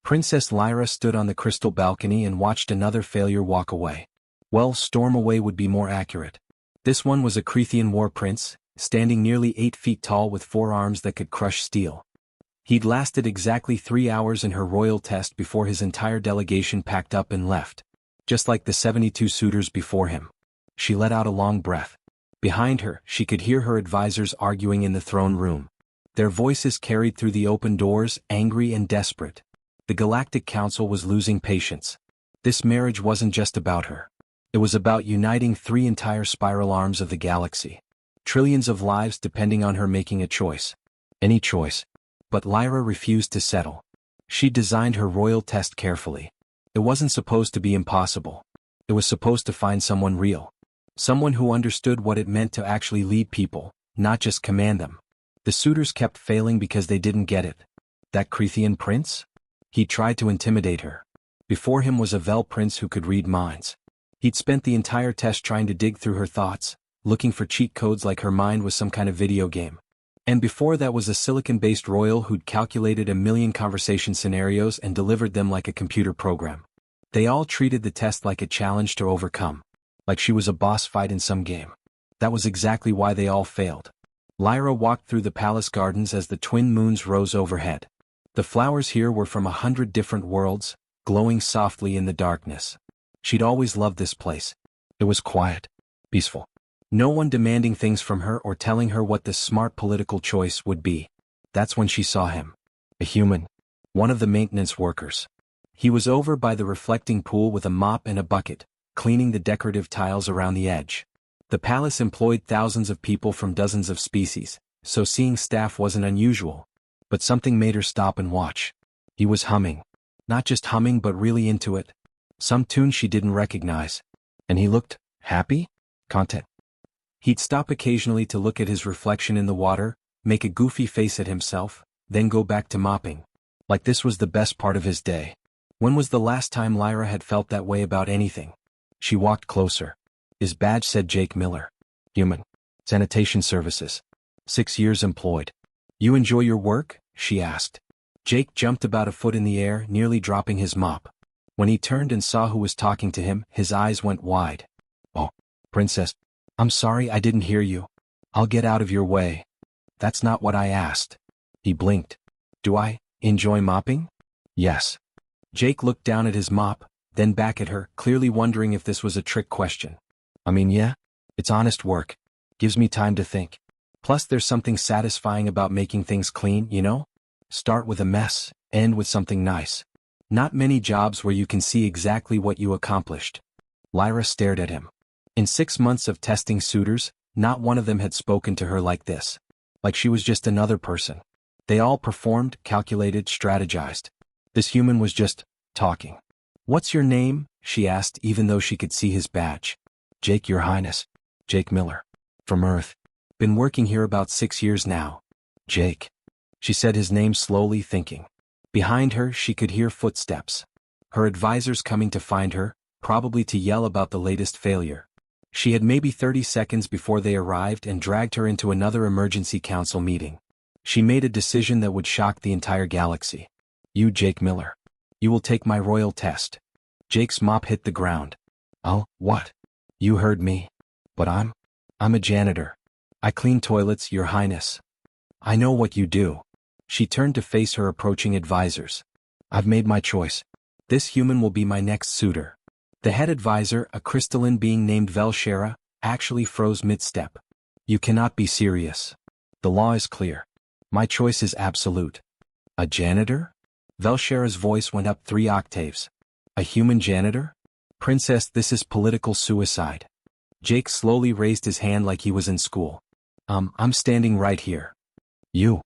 Princess Lyra stood on the crystal balcony and watched another failure walk away. Well, storm away would be more accurate. This one was a Crethean war prince, standing nearly 8 feet tall with 4 arms that could crush steel. He'd lasted exactly 3 hours in her royal test before his entire delegation packed up and left. Just like the 72 suitors before him. She let out a long breath. Behind her, she could hear her advisors arguing in the throne room. Their voices carried through the open doors, angry and desperate. The Galactic Council was losing patience. This marriage wasn't just about her. It was about uniting 3 entire spiral arms of the galaxy. Trillions of lives depending on her making a choice. Any choice. But Lyra refused to settle. She designed her royal test carefully. It wasn't supposed to be impossible. It was supposed to find someone real. Someone who understood what it meant to actually lead people, not just command them. The suitors kept failing because they didn't get it. That Crethean prince? He tried to intimidate her. Before him was a Vel prince who could read minds. He'd spent the entire test trying to dig through her thoughts, looking for cheat codes like her mind was some kind of video game. And before that was a silicon-based royal who'd calculated 1,000,000 conversation scenarios and delivered them like a computer program. They all treated the test like a challenge to overcome. Like she was a boss fight in some game. That was exactly why they all failed. Lyra walked through the palace gardens as the twin moons rose overhead. The flowers here were from 100 different worlds, glowing softly in the darkness. She'd always loved this place. It was quiet, peaceful. No one demanding things from her or telling her what the smart political choice would be. That's when she saw him. A human. One of the maintenance workers. He was over by the reflecting pool with a mop and a bucket, cleaning the decorative tiles around the edge. The palace employed thousands of people from dozens of species, so seeing staff wasn't unusual. But something made her stop and watch. He was humming. Not just humming but really into it. Some tune she didn't recognize. And he looked happy? Content. He'd stop occasionally to look at his reflection in the water, make a goofy face at himself, then go back to mopping. Like this was the best part of his day. When was the last time Lyra had felt that way about anything? She walked closer. His badge said Jake Miller. Human. Sanitation Services. 6 years employed. You enjoy your work? She asked. Jake jumped about a foot in the air, nearly dropping his mop. When he turned and saw who was talking to him, his eyes went wide. Oh, Princess. I'm sorry I didn't hear you. I'll get out of your way. That's not what I asked. He blinked. Do I enjoy mopping? Yes. Jake looked down at his mop, then back at her, clearly wondering if this was a trick question. I mean, yeah, it's honest work. Gives me time to think. Plus there's something satisfying about making things clean, you know? Start with a mess, end with something nice. Not many jobs where you can see exactly what you accomplished. Lyra stared at him. In 6 months of testing suitors, not one of them had spoken to her like this. Like she was just another person. They all performed, calculated, strategized. This human was just talking. What's your name? She asked even though she could see his badge. Jake, Your Highness. Jake Miller. From Earth. Been working here about 6 years now. Jake. She said his name slowly, thinking. Behind her she could hear footsteps. Her advisors coming to find her, probably to yell about the latest failure. She had maybe 30 seconds before they arrived and dragged her into another emergency council meeting. She made a decision that would shock the entire galaxy. You, Jake Miller. You will take my royal test. Jake's mop hit the ground. Oh, what? You heard me. But I'm a janitor. I clean toilets, Your Highness. I know what you do. She turned to face her approaching advisors. I've made my choice. This human will be my next suitor. The head advisor, a crystalline being named Velshera, actually froze mid-step. You cannot be serious. The law is clear. My choice is absolute. A janitor? Velshera's voice went up 3 octaves. A human janitor? Princess, this is political suicide. Jake slowly raised his hand like he was in school. I'm standing right here. You.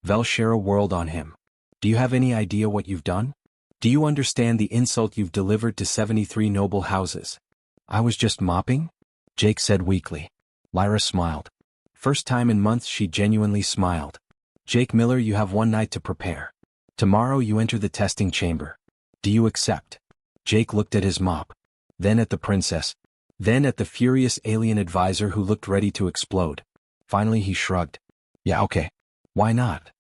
Velshera whirled on him. Do you have any idea what you've done? Do you understand the insult you've delivered to 73 noble houses? I was just mopping? Jake said weakly. Lyra smiled. First time in months she genuinely smiled. Jake Miller, you have 1 night to prepare. Tomorrow you enter the testing chamber. Do you accept? Jake looked at his mop. Then at the princess. Then at the furious alien advisor who looked ready to explode. Finally he shrugged. Yeah, okay. Why not?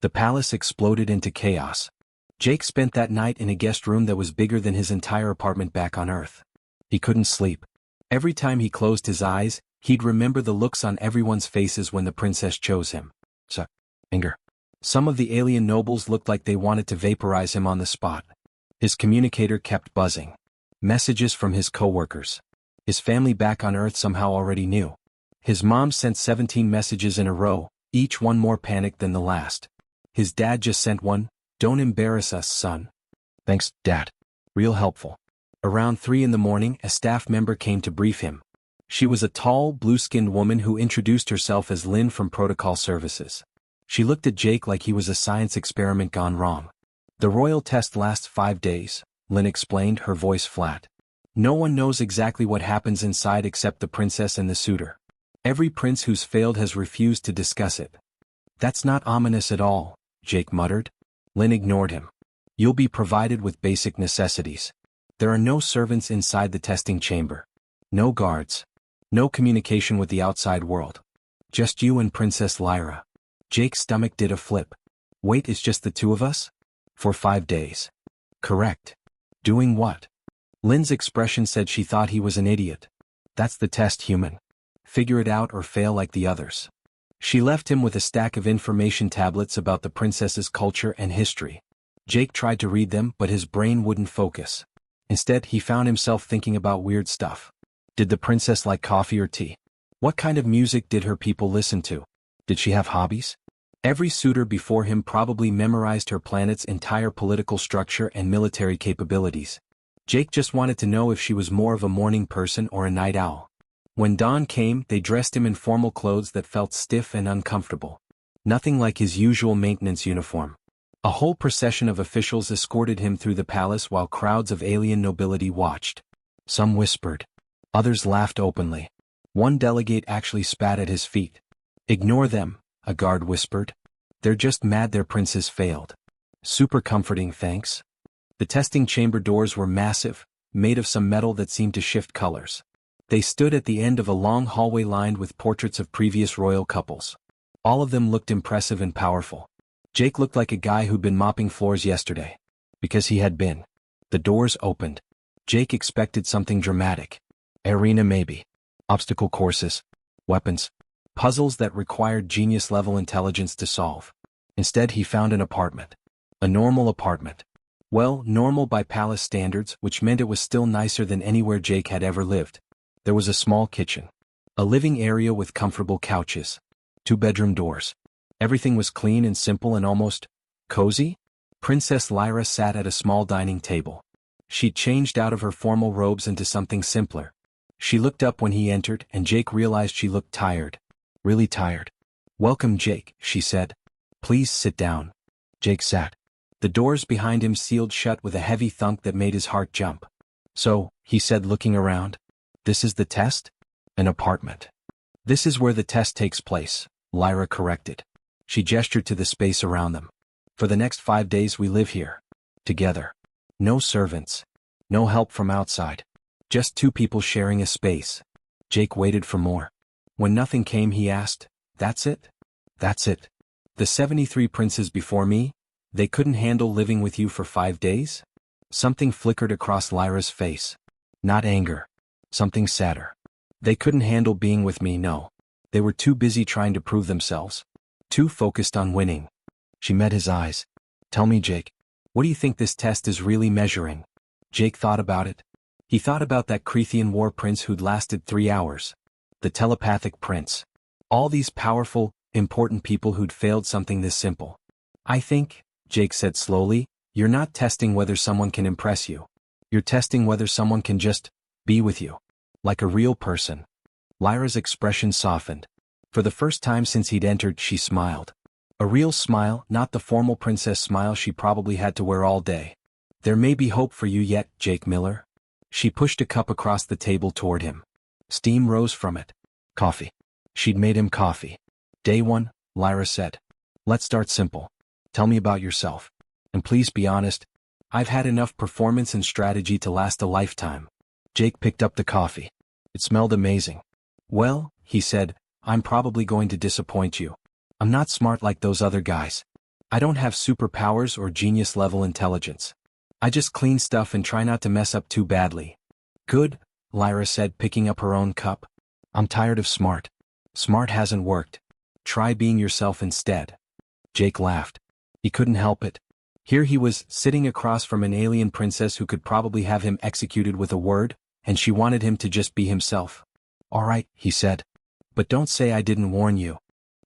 The palace exploded into chaos. Jake spent that night in a guest room that was bigger than his entire apartment back on Earth. He couldn't sleep. Every time he closed his eyes, he'd remember the looks on everyone's faces when the princess chose him. Anger. Some of the alien nobles looked like they wanted to vaporize him on the spot. His communicator kept buzzing. Messages from his coworkers. His family back on Earth somehow already knew. His mom sent 17 messages in a row, each one more panicked than the last. His dad just sent one, "Don't embarrass us, son." "Thanks, Dad. Real helpful." Around 3 in the morning, a staff member came to brief him. She was a tall, blue-skinned woman who introduced herself as Lynn from Protocol Services. She looked at Jake like he was a science experiment gone wrong. "The royal test lasts 5 days, Lynn explained, her voice flat. "No one knows exactly what happens inside except the princess and the suitor. Every prince who's failed has refused to discuss it." "That's not ominous at all," Jake muttered. Lynn ignored him. "You'll be provided with basic necessities. There are no servants inside the testing chamber. No guards. No communication with the outside world. Just you and Princess Lyra." Jake's stomach did a flip. "Wait, it's just the two of us? For 5 days." "Correct." "Doing what?" Lynn's expression said she thought he was an idiot. "That's the test, human. Figure it out or fail like the others." She left him with a stack of information tablets about the princess's culture and history. Jake tried to read them, but his brain wouldn't focus. Instead, he found himself thinking about weird stuff. Did the princess like coffee or tea? What kind of music did her people listen to? Did she have hobbies? Every suitor before him probably memorized her planet's entire political structure and military capabilities. Jake just wanted to know if she was more of a morning person or a night owl. When dawn came, they dressed him in formal clothes that felt stiff and uncomfortable. Nothing like his usual maintenance uniform. A whole procession of officials escorted him through the palace while crowds of alien nobility watched. Some whispered. Others laughed openly. One delegate actually spat at his feet. "Ignore them," a guard whispered. "They're just mad their princes failed." "Super comforting, thanks." The testing chamber doors were massive, made of some metal that seemed to shift colors. They stood at the end of a long hallway lined with portraits of previous royal couples. All of them looked impressive and powerful. Jake looked like a guy who'd been mopping floors yesterday. Because he had been. The doors opened. Jake expected something dramatic. Arena maybe. Obstacle courses. Weapons. Puzzles that required genius-level intelligence to solve. Instead, he found an apartment. A normal apartment. Well, normal by palace standards, which meant it was still nicer than anywhere Jake had ever lived. There was a small kitchen. A living area with comfortable couches. 2 bedroom doors. Everything was clean and simple and almost cozy. Princess Lyra sat at a small dining table. She'd changed out of her formal robes into something simpler. She looked up when he entered, and Jake realized she looked tired. Really tired. "Welcome, Jake," she said. "Please sit down." Jake sat. The doors behind him sealed shut with a heavy thunk that made his heart jump. "So," he said, looking around, "this is the test?" "An apartment." "This is where the test takes place," Lyra corrected. She gestured to the space around them. "For the next 5 days we live here. Together. No servants. No help from outside. Just 2 people sharing a space." Jake waited for more. When nothing came, he asked, "That's it?" "That's it. The 73 princes before me, they couldn't handle living with you for 5 days?" Something flickered across Lyra's face. Not anger. Something sadder. "They couldn't handle being with me, no. They were too busy trying to prove themselves. Too focused on winning." She met his eyes. "Tell me, Jake, what do you think this test is really measuring?" Jake thought about it. He thought about that Creathian war prince who'd lasted 3 hours. The telepathic prince. All these powerful, important people who'd failed something this simple. "I think," Jake said slowly, "you're not testing whether someone can impress you. You're testing whether someone can just be with you. Like a real person." Lyra's expression softened. For the first time since he'd entered, she smiled. A real smile, not the formal princess smile she probably had to wear all day. "There may be hope for you yet, Jake Miller." She pushed a cup across the table toward him. Steam rose from it. Coffee. She'd made him coffee. "Day 1, Lyra said. "Let's start simple. Tell me about yourself. And please be honest. I've had enough performance and strategy to last a lifetime." Jake picked up the coffee. It smelled amazing. "Well," he said, "I'm probably going to disappoint you. I'm not smart like those other guys." I don't have superpowers or genius-level intelligence. I just clean stuff and try not to mess up too badly. Good, Lyra said, picking up her own cup. I'm tired of smart. Smart hasn't worked. Try being yourself instead. Jake laughed. He couldn't help it. Here he was, sitting across from an alien princess who could probably have him executed with a word, and she wanted him to just be himself. All right, he said. But don't say I didn't warn you.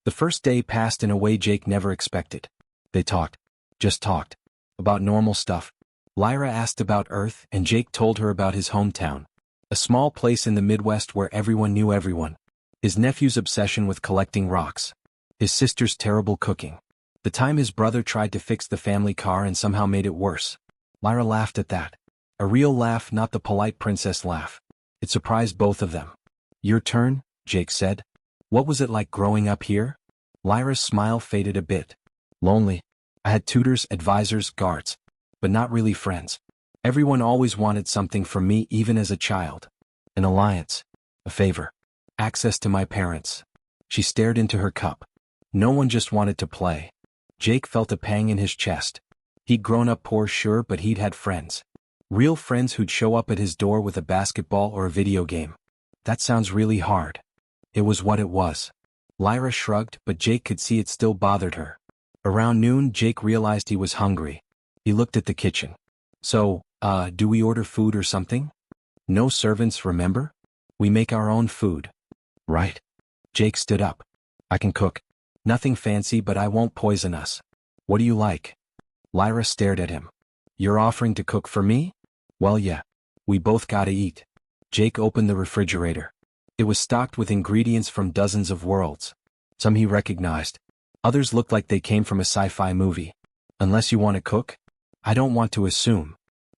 The first day passed in a way Jake never expected. They talked. Just talked. About normal stuff. Lyra asked about Earth, and Jake told her about his hometown. A small place in the Midwest where everyone knew everyone. His nephew's obsession with collecting rocks. His sister's terrible cooking. The time his brother tried to fix the family car and somehow made it worse. Lyra laughed at that. A real laugh, not the polite princess laugh. It surprised both of them. Your turn, Jake said. What was it like growing up here? Lyra's smile faded a bit. Lonely. I had tutors, advisors, guards. But not really friends. Everyone always wanted something from me even as a child. An alliance. A favor. Access to my parents. She stared into her cup. No one just wanted to play. Jake felt a pang in his chest. He'd grown up poor, sure, but he'd had friends. Real friends who'd show up at his door with a basketball or a video game. That sounds really hard. It was what it was. Lyra shrugged, but Jake could see it still bothered her. Around noon, Jake realized he was hungry. He looked at the kitchen. So, do we order food or something? No servants, remember? We make our own food. Right. Jake stood up. I can cook. Nothing fancy, but I won't poison us. What do you like? Lyra stared at him. You're offering to cook for me? Well, yeah. We both gotta eat. Jake opened the refrigerator. It was stocked with ingredients from dozens of worlds. Some he recognized. Others looked like they came from a sci-fi movie. Unless you want to cook? I don't want to assume.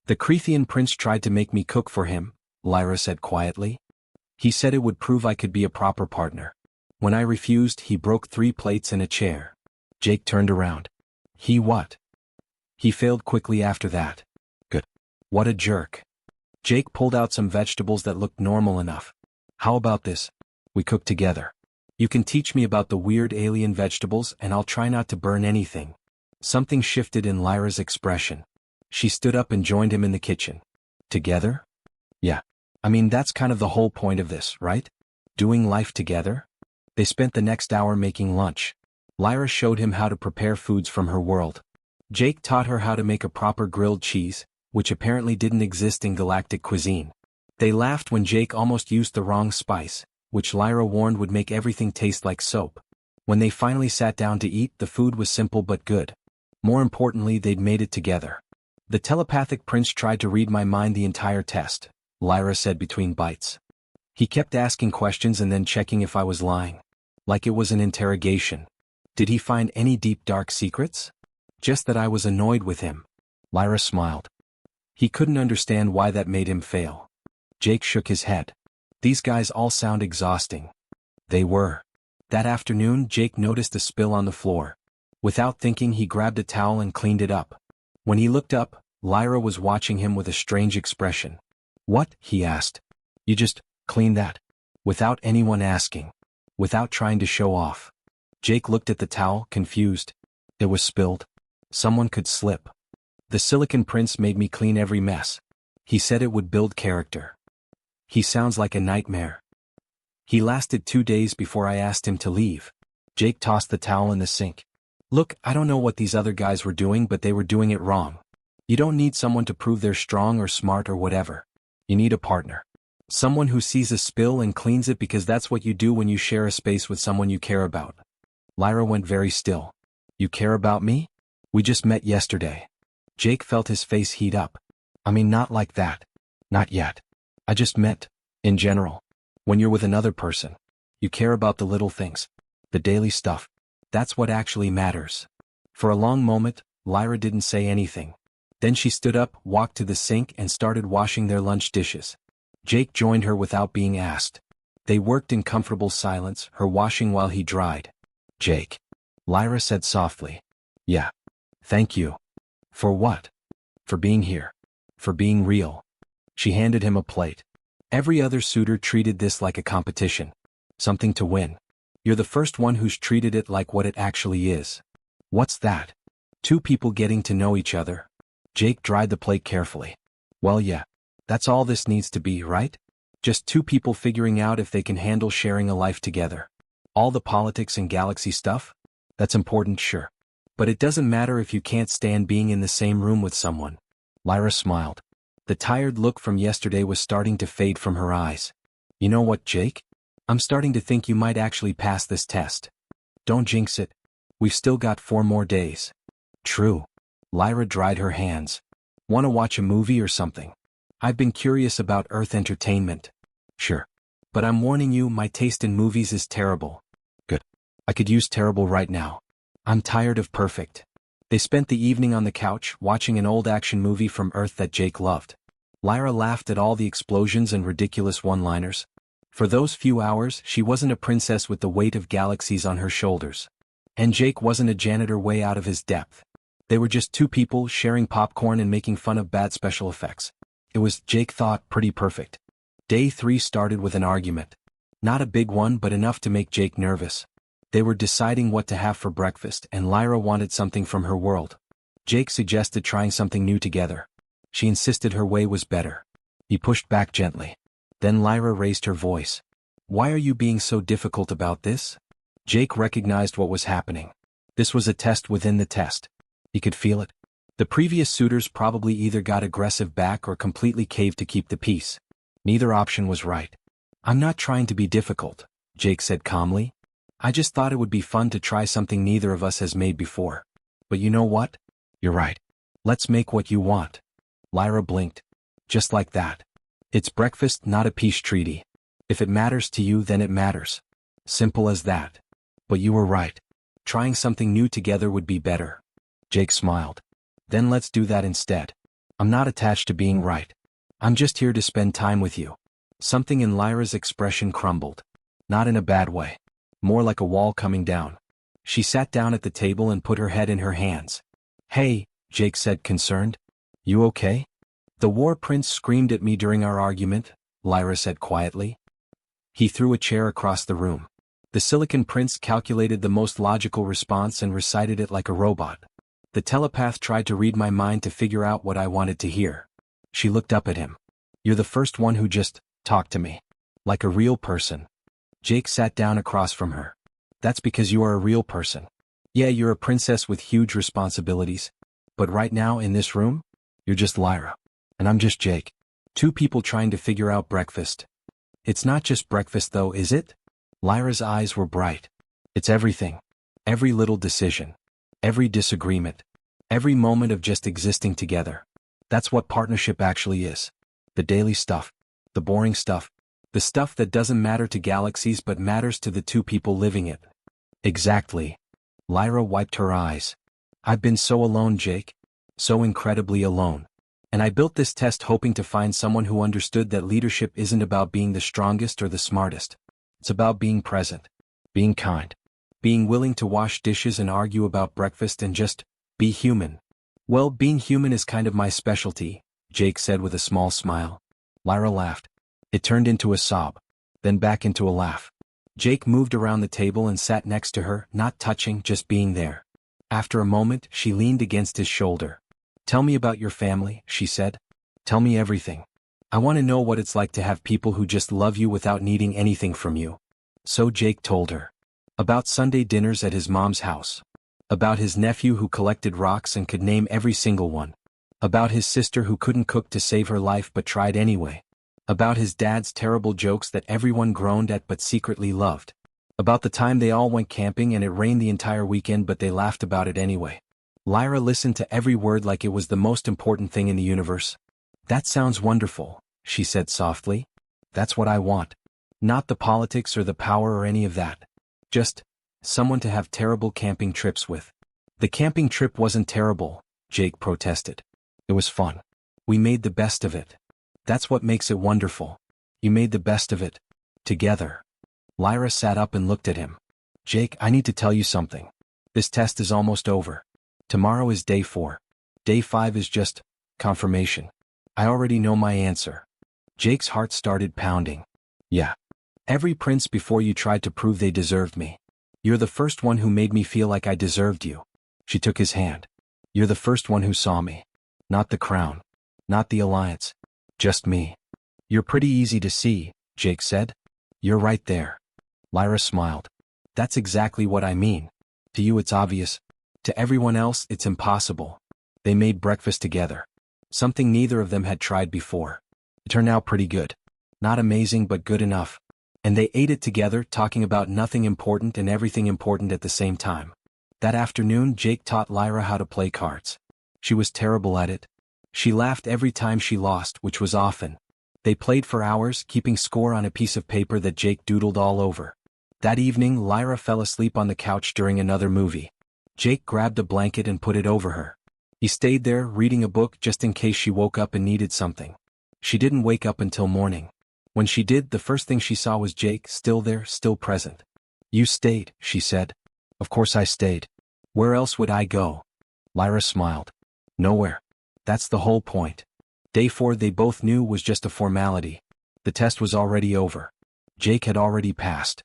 The Creathian prince tried to make me cook for him, Lyra said quietly. He said it would prove I could be a proper partner. When I refused, he broke 3 plates and a chair. Jake turned around. He what? He failed quickly after that. Good. What a jerk. Jake pulled out some vegetables that looked normal enough. How about this? We cook together. You can teach me about the weird alien vegetables and I'll try not to burn anything. Something shifted in Lyra's expression. She stood up and joined him in the kitchen. Together? Yeah. I mean, that's kind of the whole point of this, right? Doing life together? They spent the next hour making lunch. Lyra showed him how to prepare foods from her world. Jake taught her how to make a proper grilled cheese, which apparently didn't exist in galactic cuisine. They laughed when Jake almost used the wrong spice, which Lyra warned would make everything taste like soap. When they finally sat down to eat, the food was simple but good. More importantly, they'd made it together. The telepathic prince tried to read my mind the entire test, Lyra said between bites. He kept asking questions and then checking if I was lying. Like it was an interrogation. Did he find any deep dark secrets? Just that I was annoyed with him. Lyra smiled. He couldn't understand why that made him fail. Jake shook his head. These guys all sound exhausting. They were. That afternoon, Jake noticed a spill on the floor. Without thinking, he grabbed a towel and cleaned it up. When he looked up, Lyra was watching him with a strange expression. What? He asked. You just cleaned that? Without anyone asking. Without trying to show off. Jake looked at the towel, confused. It was spilled. Someone could slip. The Silicon Prince made me clean every mess. He said it would build character. He sounds like a nightmare. He lasted 2 days before I asked him to leave. Jake tossed the towel in the sink. Look, I don't know what these other guys were doing, but they were doing it wrong. You don't need someone to prove they're strong or smart or whatever. You need a partner. Someone who sees a spill and cleans it because that's what you do when you share a space with someone you care about. Lyra went very still. You care about me? We just met yesterday. Jake felt his face heat up. I mean, not like that. Not yet. I just meant, in general. When you're with another person, you care about the little things. The daily stuff. That's what actually matters. For a long moment, Lyra didn't say anything. Then she stood up, walked to the sink and started washing their lunch dishes. Jake joined her without being asked. They worked in comfortable silence, her washing while he dried. Jake. Lyra said softly. Yeah. Thank you. For what? For being here. For being real. She handed him a plate. Every other suitor treated this like a competition. Something to win. You're the first one who's treated it like what it actually is. What's that? Two people getting to know each other. Jake dried the plate carefully. Well, yeah. That's all this needs to be, right? Just two people figuring out if they can handle sharing a life together. All the politics and galaxy stuff? That's important, sure. But it doesn't matter if you can't stand being in the same room with someone. Lyra smiled. The tired look from yesterday was starting to fade from her eyes. You know what, Jake? I'm starting to think you might actually pass this test. Don't jinx it. We've still got 4 more days. True. Lyra dried her hands. Want to watch a movie or something? I've been curious about Earth entertainment. Sure. But I'm warning you, my taste in movies is terrible. Good. I could use terrible right now. I'm tired of perfect. They spent the evening on the couch watching an old action movie from Earth that Jake loved. Lyra laughed at all the explosions and ridiculous one-liners. For those few hours, she wasn't a princess with the weight of galaxies on her shoulders. And Jake wasn't a janitor way out of his depth. They were just two people sharing popcorn and making fun of bad special effects. It was, Jake thought, pretty perfect. Day 3 started with an argument. Not a big one, but enough to make Jake nervous. They were deciding what to have for breakfast, and Lyra wanted something from her world. Jake suggested trying something new together. She insisted her way was better. He pushed back gently. Then Lyra raised her voice. Why are you being so difficult about this? Jake recognized what was happening. This was a test within the test. He could feel it. The previous suitors probably either got aggressive back or completely caved to keep the peace. Neither option was right. I'm not trying to be difficult, Jake said calmly. I just thought it would be fun to try something neither of us has made before. But you know what? You're right. Let's make what you want. Lyra blinked. Just like that. It's breakfast, not a peace treaty. If it matters to you, then it matters. Simple as that. But you were right. Trying something new together would be better. Jake smiled. Then let's do that instead. I'm not attached to being right. I'm just here to spend time with you. Something in Lyra's expression crumbled. Not in a bad way. More like a wall coming down. She sat down at the table and put her head in her hands. Hey, Jake said, concerned. You okay? The War Prince screamed at me during our argument, Lyra said quietly. He threw a chair across the room. The Silicon Prince calculated the most logical response and recited it like a robot. The telepath tried to read my mind to figure out what I wanted to hear. She looked up at him. You're the first one who just talked to me. Like a real person. Jake sat down across from her. That's because you are a real person. Yeah, you're a princess with huge responsibilities. But right now, in this room, you're just Lyra. And I'm just Jake. Two people trying to figure out breakfast. It's not just breakfast though, is it? Lyra's eyes were bright. It's everything. Every little decision. Every disagreement. Every moment of just existing together. That's what partnership actually is. The daily stuff. The boring stuff. The stuff that doesn't matter to galaxies but matters to the two people living it. Exactly. Lyra wiped her eyes. I've been so alone, Jake. So incredibly alone. And I built this test hoping to find someone who understood that leadership isn't about being the strongest or the smartest. It's about being present. Being kind. Being willing to wash dishes and argue about breakfast and just be human. Well, being human is kind of my specialty, Jake said with a small smile. Lyra laughed. It turned into a sob. Then back into a laugh. Jake moved around the table and sat next to her, not touching, just being there. After a moment, she leaned against his shoulder. Tell me about your family, she said. Tell me everything. I want to know what it's like to have people who just love you without needing anything from you. So Jake told her. About Sunday dinners at his mom's house. About his nephew who collected rocks and could name every single one. About his sister who couldn't cook to save her life but tried anyway. About his dad's terrible jokes that everyone groaned at but secretly loved. About the time they all went camping and it rained the entire weekend but they laughed about it anyway. Lyra listened to every word like it was the most important thing in the universe. That sounds wonderful, she said softly. That's what I want. Not the politics or the power or any of that. Just someone to have terrible camping trips with. The camping trip wasn't terrible, Jake protested. It was fun. We made the best of it. That's what makes it wonderful. You made the best of it. Together. Lyra sat up and looked at him. Jake, I need to tell you something. This test is almost over. Tomorrow is day 4. Day 5 is just confirmation. I already know my answer. Jake's heart started pounding. Yeah. Every prince before you tried to prove they deserved me. You're the first one who made me feel like I deserved you. She took his hand. You're the first one who saw me. Not the crown. Not the alliance. Just me. You're pretty easy to see, Jake said. You're right there. Lyra smiled. That's exactly what I mean. To you it's obvious. To everyone else it's impossible. They made breakfast together. Something neither of them had tried before. It turned out pretty good. Not amazing but good enough. And they ate it together, talking about nothing important and everything important at the same time. That afternoon Jake taught Lyra how to play cards. She was terrible at it. She laughed every time she lost, which was often. They played for hours, keeping score on a piece of paper that Jake doodled all over. That evening Lyra fell asleep on the couch during another movie. Jake grabbed a blanket and put it over her. He stayed there, reading a book just in case she woke up and needed something. She didn't wake up until morning. When she did, the first thing she saw was Jake, still there, still present. You stayed, she said. Of course I stayed. Where else would I go? Lyra smiled. Nowhere. That's the whole point. Day 4 they both knew was just a formality. The test was already over. Jake had already passed.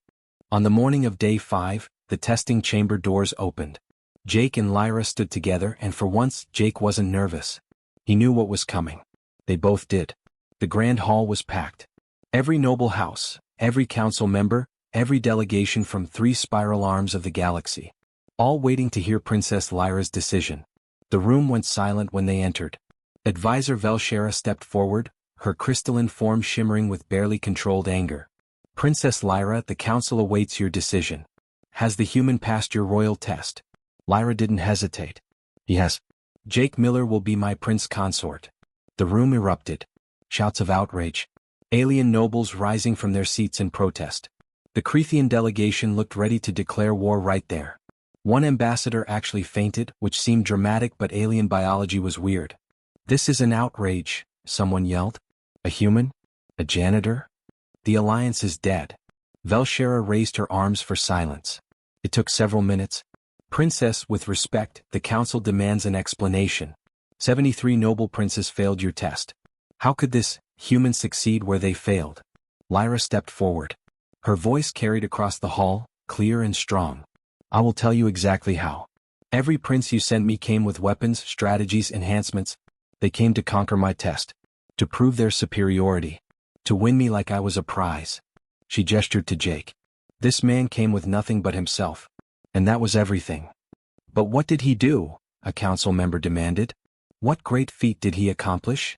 On the morning of day 5, the testing chamber doors opened. Jake and Lyra stood together, and for once Jake wasn't nervous. He knew what was coming. They both did. The grand hall was packed. Every noble house, every council member, every delegation from 3 spiral arms of the galaxy. All waiting to hear Princess Lyra's decision. The room went silent when they entered. Advisor Velshera stepped forward, her crystalline form shimmering with barely controlled anger. Princess Lyra, the council awaits your decision. Has the human passed your royal test? Lyra didn't hesitate. He has. Jake Miller will be my prince consort. The room erupted. Shouts of outrage. Alien nobles rising from their seats in protest. The Crethean delegation looked ready to declare war right there. One ambassador actually fainted, which seemed dramatic, but alien biology was weird. This is an outrage, someone yelled. A human? A janitor? The alliance is dead. Velshera raised her arms for silence. It took several minutes. Princess, with respect, the council demands an explanation. 73 noble princes failed your test. How could this human succeed where they failed? Lyra stepped forward. Her voice carried across the hall, clear and strong. I will tell you exactly how. Every prince you sent me came with weapons, strategies, enhancements. They came to conquer my test. To prove their superiority. To win me like I was a prize. She gestured to Jake. This man came with nothing but himself. And that was everything. But what did he do? A council member demanded. What great feat did he accomplish?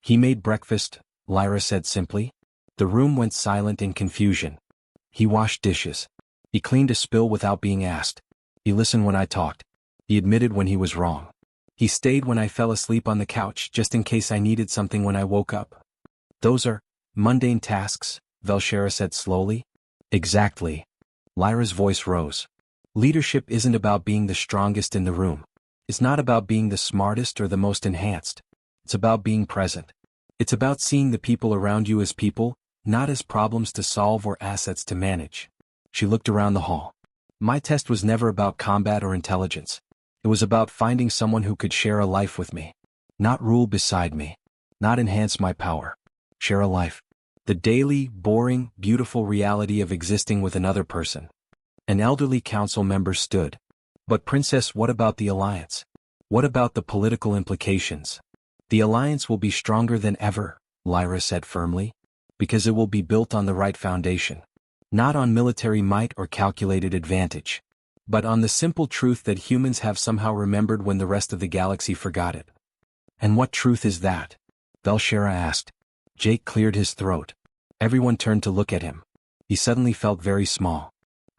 He made breakfast, Lyra said simply. The room went silent in confusion. He washed dishes. He cleaned a spill without being asked. He listened when I talked. He admitted when he was wrong. He stayed when I fell asleep on the couch just in case I needed something when I woke up. Those are mundane tasks, Velshera said slowly. Exactly. Lyra's voice rose. Leadership isn't about being the strongest in the room. It's not about being the smartest or the most enhanced. It's about being present. It's about seeing the people around you as people, not as problems to solve or assets to manage. She looked around the hall. My test was never about combat or intelligence. It was about finding someone who could share a life with me. Not rule beside me. Not enhance my power. Share a life. The daily, boring, beautiful reality of existing with another person. An elderly council member stood. But Princess, what about the alliance? What about the political implications? The alliance will be stronger than ever, Lyra said firmly, because it will be built on the right foundation. Not on military might or calculated advantage, but on the simple truth that humans have somehow remembered when the rest of the galaxy forgot it. And what truth is that? Velshera asked. Jake cleared his throat. Everyone turned to look at him. He suddenly felt very small.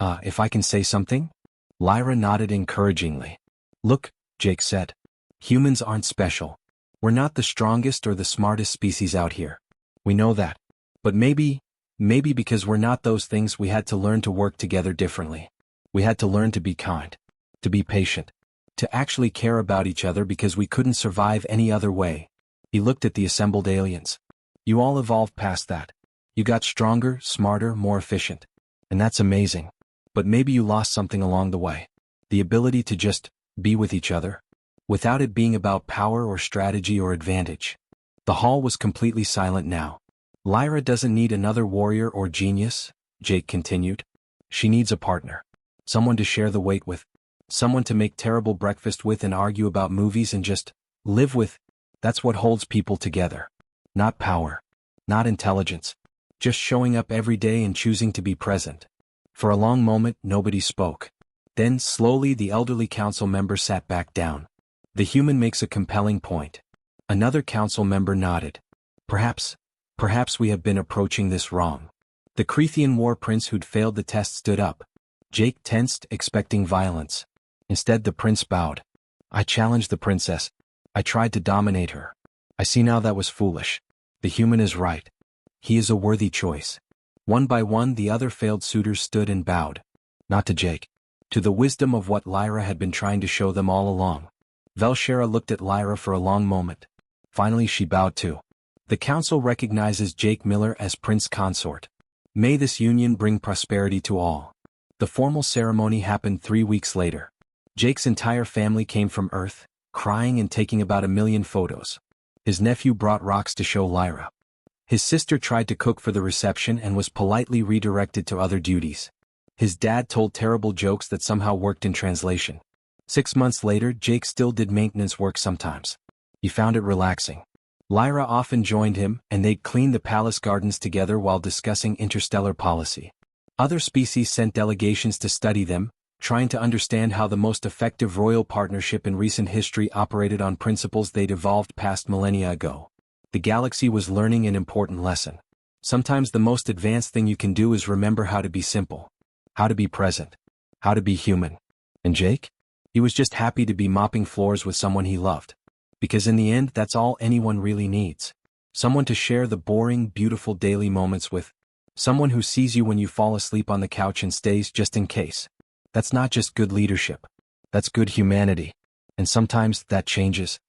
If I can say something? Lyra nodded encouragingly. Look, Jake said. Humans aren't special. We're not the strongest or the smartest species out here. We know that. But maybe because we're not those things, we had to learn to work together differently. We had to learn to be kind, to be patient, to actually care about each other because we couldn't survive any other way. He looked at the assembled aliens. You all evolved past that. You got stronger, smarter, more efficient. And that's amazing. But maybe you lost something along the way. The ability to just be with each other. Without it being about power or strategy or advantage. The hall was completely silent now. Lyra doesn't need another warrior or genius, Jake continued. She needs a partner. Someone to share the weight with. someone to make terrible breakfast with and argue about movies and just live with. That's what holds people together. Not power. Not intelligence. Just showing up every day and choosing to be present. For a long moment, nobody spoke. Then, slowly, the elderly council member sat back down. The human makes a compelling point. Another council member nodded. Perhaps we have been approaching this wrong. The Creathian war prince who'd failed the test stood up. Jake tensed, expecting violence. Instead, the prince bowed. I challenged the princess. I tried to dominate her. I see now that was foolish. The human is right. He is a worthy choice. One by one, the other failed suitors stood and bowed. Not to Jake. To the wisdom of what Lyra had been trying to show them all along. Velshera looked at Lyra for a long moment. Finally, she bowed too. The council recognizes Jake Miller as prince consort. May this union bring prosperity to all. The formal ceremony happened 3 weeks later. Jake's entire family came from Earth, crying and taking about 1 million photos. His nephew brought rocks to show Lyra. His sister tried to cook for the reception and was politely redirected to other duties. His dad told terrible jokes that somehow worked in translation. 6 months later, Jake still did maintenance work sometimes. He found it relaxing. Lyra often joined him, and they'd clean the palace gardens together while discussing interstellar policy. Other species sent delegations to study them, trying to understand how the most effective royal partnership in recent history operated on principles they'd evolved past millennia ago. The galaxy was learning an important lesson. Sometimes the most advanced thing you can do is remember how to be simple. How to be present. How to be human. And Jake? He was just happy to be mopping floors with someone he loved. Because in the end, that's all anyone really needs. Someone to share the boring, beautiful daily moments with. Someone who sees you when you fall asleep on the couch and stays just in case. That's not just good leadership. That's good humanity. And sometimes that changes